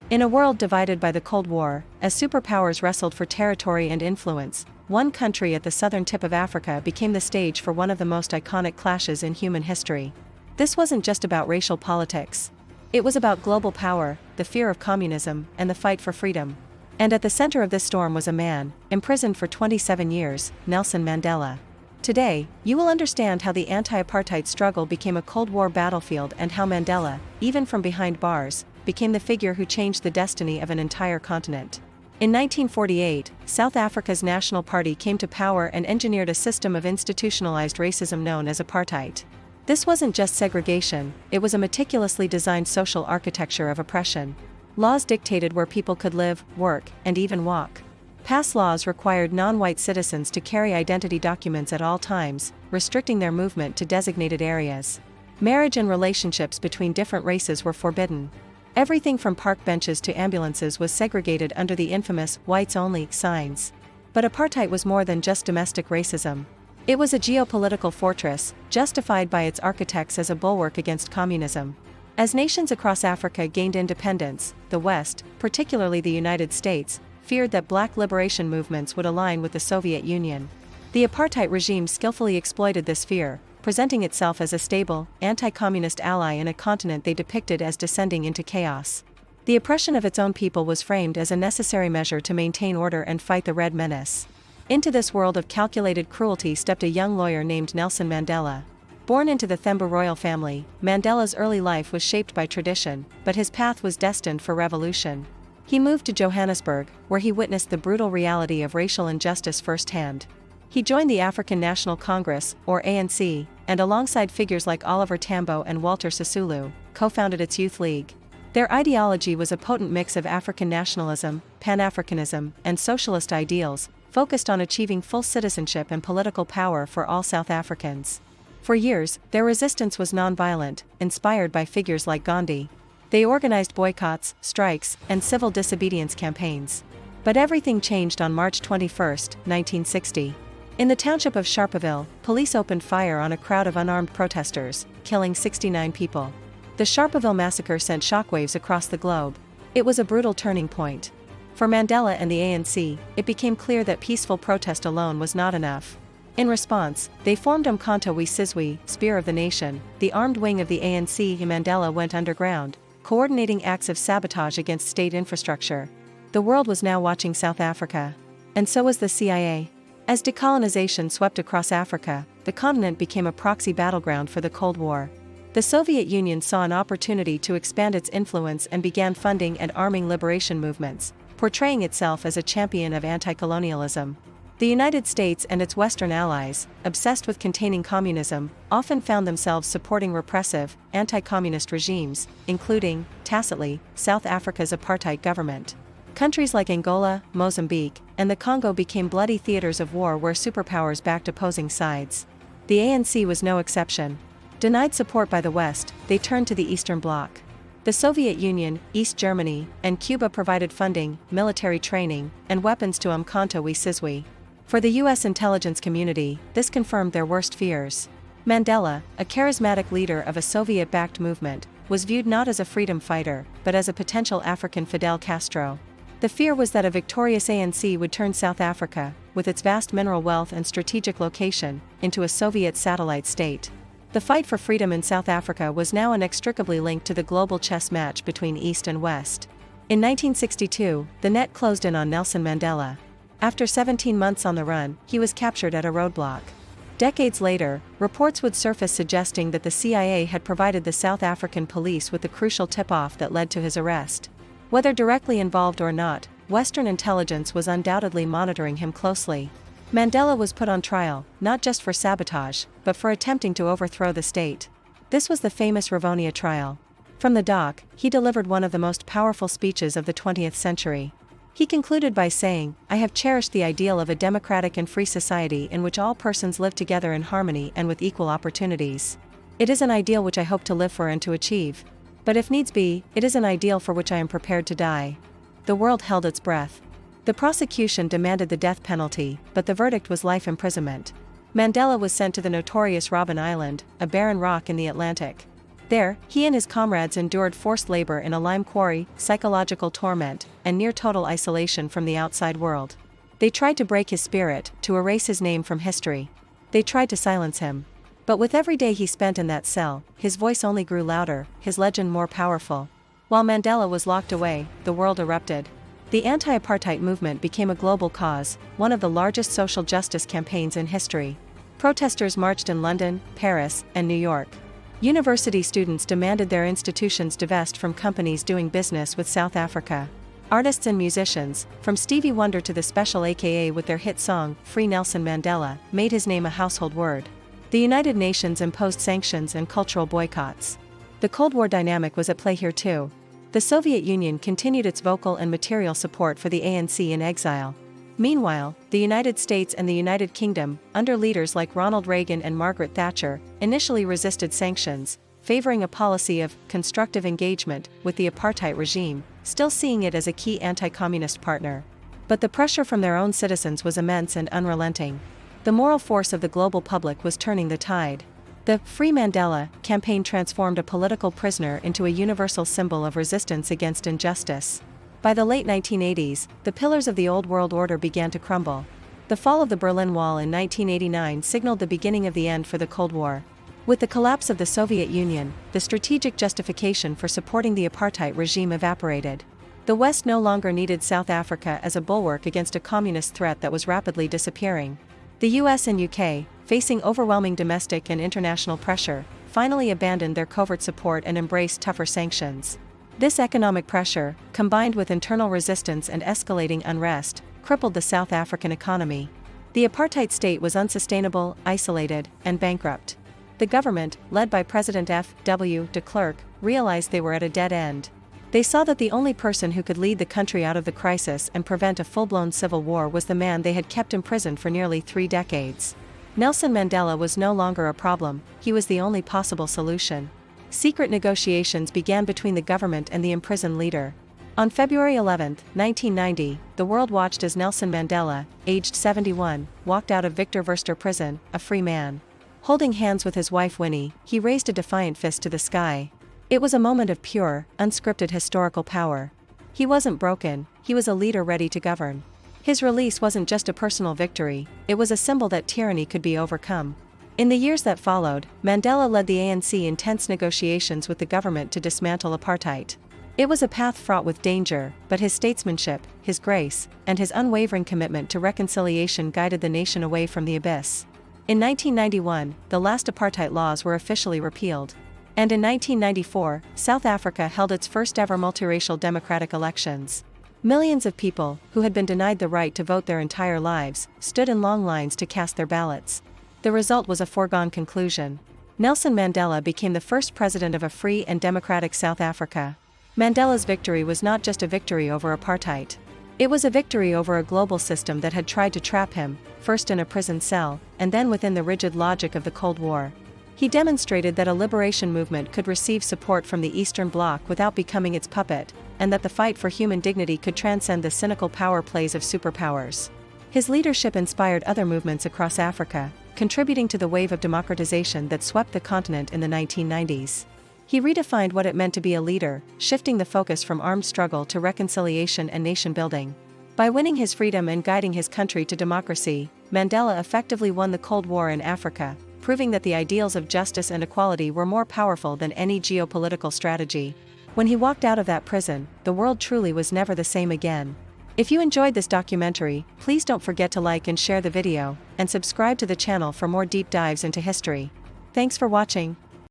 In a world divided by the Cold War, as superpowers wrestled for territory and influence, one country at the southern tip of Africa became the stage for one of the most iconic clashes in human history. This wasn't just about racial politics. It was about global power, the fear of communism, and the fight for freedom. And at the center of this storm was a man, imprisoned for 27 years, Nelson Mandela. Today, you will understand how the anti-apartheid struggle became a Cold War battlefield and how Mandela, even from behind bars, became the figure who changed the destiny of an entire continent. In 1948, South Africa's National Party came to power and engineered a system of institutionalized racism known as apartheid. This wasn't just segregation, it was a meticulously designed social architecture of oppression. Laws dictated where people could live, work, and even walk. Past laws required non-white citizens to carry identity documents at all times, restricting their movement to designated areas. Marriage and relationships between different races were forbidden. Everything from park benches to ambulances was segregated under the infamous "whites only" signs. But apartheid was more than just domestic racism. It was a geopolitical fortress, justified by its architects as a bulwark against communism. As nations across Africa gained independence, the West, particularly the United States, feared that black liberation movements would align with the Soviet Union. The apartheid regime skillfully exploited this fear, presenting itself as a stable, anti-communist ally in a continent they depicted as descending into chaos. The oppression of its own people was framed as a necessary measure to maintain order and fight the Red Menace. Into this world of calculated cruelty stepped a young lawyer named Nelson Mandela. Born into the Themba royal family, Mandela's early life was shaped by tradition, but his path was destined for revolution. He moved to Johannesburg, where he witnessed the brutal reality of racial injustice firsthand. He joined the African National Congress, or ANC, and alongside figures like Oliver Tambo and Walter Sisulu, co-founded its Youth League. Their ideology was a potent mix of African nationalism, Pan-Africanism, and socialist ideals, focused on achieving full citizenship and political power for all South Africans. For years, their resistance was nonviolent, inspired by figures like Gandhi. They organized boycotts, strikes, and civil disobedience campaigns. But everything changed on March 21, 1960. In the township of Sharpeville, police opened fire on a crowd of unarmed protesters, killing 69 people. The Sharpeville massacre sent shockwaves across the globe. It was a brutal turning point. For Mandela and the ANC, it became clear that peaceful protest alone was not enough. In response, they formed Umkhonto we Sizwe, Spear of the Nation, the armed wing of the ANC. Mandela went underground, coordinating acts of sabotage against state infrastructure. The world was now watching South Africa. And so was the CIA. As decolonization swept across Africa, the continent became a proxy battleground for the Cold War. The Soviet Union saw an opportunity to expand its influence and began funding and arming liberation movements, portraying itself as a champion of anti-colonialism. The United States and its Western allies, obsessed with containing communism, often found themselves supporting repressive, anti-communist regimes, including, tacitly, South Africa's apartheid government. Countries like Angola, Mozambique, and the Congo became bloody theaters of war where superpowers backed opposing sides. The ANC was no exception. Denied support by the West, they turned to the Eastern Bloc. The Soviet Union, East Germany, and Cuba provided funding, military training, and weapons to Umkhonto we Sizwe. For the U.S. intelligence community, this confirmed their worst fears. Mandela, a charismatic leader of a Soviet-backed movement, was viewed not as a freedom fighter, but as a potential African Fidel Castro. The fear was that a victorious ANC would turn South Africa, with its vast mineral wealth and strategic location, into a Soviet satellite state. The fight for freedom in South Africa was now inextricably linked to the global chess match between East and West. In 1962, the net closed in on Nelson Mandela. After 17 months on the run, he was captured at a roadblock. Decades later, reports would surface suggesting that the CIA had provided the South African police with the crucial tip-off that led to his arrest. Whether directly involved or not, Western intelligence was undoubtedly monitoring him closely. Mandela was put on trial, not just for sabotage, but for attempting to overthrow the state. This was the famous Rivonia trial. From the dock, he delivered one of the most powerful speeches of the 20th century. He concluded by saying, "I have cherished the ideal of a democratic and free society in which all persons live together in harmony and with equal opportunities. It is an ideal which I hope to live for and to achieve. But if needs be, it is an ideal for which I am prepared to die." The world held its breath. The prosecution demanded the death penalty, but the verdict was life imprisonment. Mandela was sent to the notorious Robben Island, a barren rock in the Atlantic. There, he and his comrades endured forced labor in a lime quarry, psychological torment, and near total isolation from the outside world. They tried to break his spirit, to erase his name from history. They tried to silence him. But with every day he spent in that cell, his voice only grew louder, his legend more powerful. While Mandela was locked away, the world erupted. The anti-apartheid movement became a global cause, one of the largest social justice campaigns in history. Protesters marched in London, Paris, and New York. University students demanded their institutions divest from companies doing business with South Africa. Artists and musicians, from Stevie Wonder to the Special aka with their hit song, Free Nelson Mandela, made his name a household word. The United Nations imposed sanctions and cultural boycotts. The Cold War dynamic was at play here too. The Soviet Union continued its vocal and material support for the ANC in exile. Meanwhile, the United States and the United Kingdom, under leaders like Ronald Reagan and Margaret Thatcher, initially resisted sanctions, favoring a policy of constructive engagement with the apartheid regime, still seeing it as a key anti-communist partner. But the pressure from their own citizens was immense and unrelenting. The moral force of the global public was turning the tide. The Free Mandela campaign transformed a political prisoner into a universal symbol of resistance against injustice. By the late 1980s, the pillars of the old world order began to crumble. The fall of the Berlin Wall in 1989 signaled the beginning of the end for the Cold War. With the collapse of the Soviet Union, the strategic justification for supporting the apartheid regime evaporated. The West no longer needed South Africa as a bulwark against a communist threat that was rapidly disappearing. The US and UK, facing overwhelming domestic and international pressure, finally abandoned their covert support and embraced tougher sanctions. This economic pressure, combined with internal resistance and escalating unrest, crippled the South African economy. The apartheid state was unsustainable, isolated, and bankrupt. The government, led by President F. W. de Klerk, realized they were at a dead end. They saw that the only person who could lead the country out of the crisis and prevent a full-blown civil war was the man they had kept imprisoned for nearly 3 decades. Nelson Mandela was no longer a problem, he was the only possible solution. Secret negotiations began between the government and the imprisoned leader. On February 11, 1990, the world watched as Nelson Mandela, aged 71, walked out of Victor Verster prison, a free man. Holding hands with his wife Winnie, he raised a defiant fist to the sky. It was a moment of pure, unscripted historical power. He wasn't broken, he was a leader ready to govern. His release wasn't just a personal victory, it was a symbol that tyranny could be overcome. In the years that followed, Mandela led the ANC in tense negotiations with the government to dismantle apartheid. It was a path fraught with danger, but his statesmanship, his grace, and his unwavering commitment to reconciliation guided the nation away from the abyss. In 1991, the last apartheid laws were officially repealed. And in 1994, South Africa held its first ever multiracial democratic elections. Millions of people, who had been denied the right to vote their entire lives, stood in long lines to cast their ballots. The result was a foregone conclusion. Nelson Mandela became the first president of a free and democratic South Africa. Mandela's victory was not just a victory over apartheid. It was a victory over a global system that had tried to trap him, first in a prison cell, and then within the rigid logic of the Cold War. He demonstrated that a liberation movement could receive support from the Eastern Bloc without becoming its puppet, and that the fight for human dignity could transcend the cynical power plays of superpowers. His leadership inspired other movements across Africa, contributing to the wave of democratization that swept the continent in the 1990s. He redefined what it meant to be a leader, shifting the focus from armed struggle to reconciliation and nation-building. By winning his freedom and guiding his country to democracy, Mandela effectively won the Cold War in Africa, proving that the ideals of justice and equality were more powerful than any geopolitical strategy. When he walked out of that prison, the world truly was never the same again. If you enjoyed this documentary, please don't forget to like and share the video, and subscribe to the channel for more deep dives into history. Thanks for watching.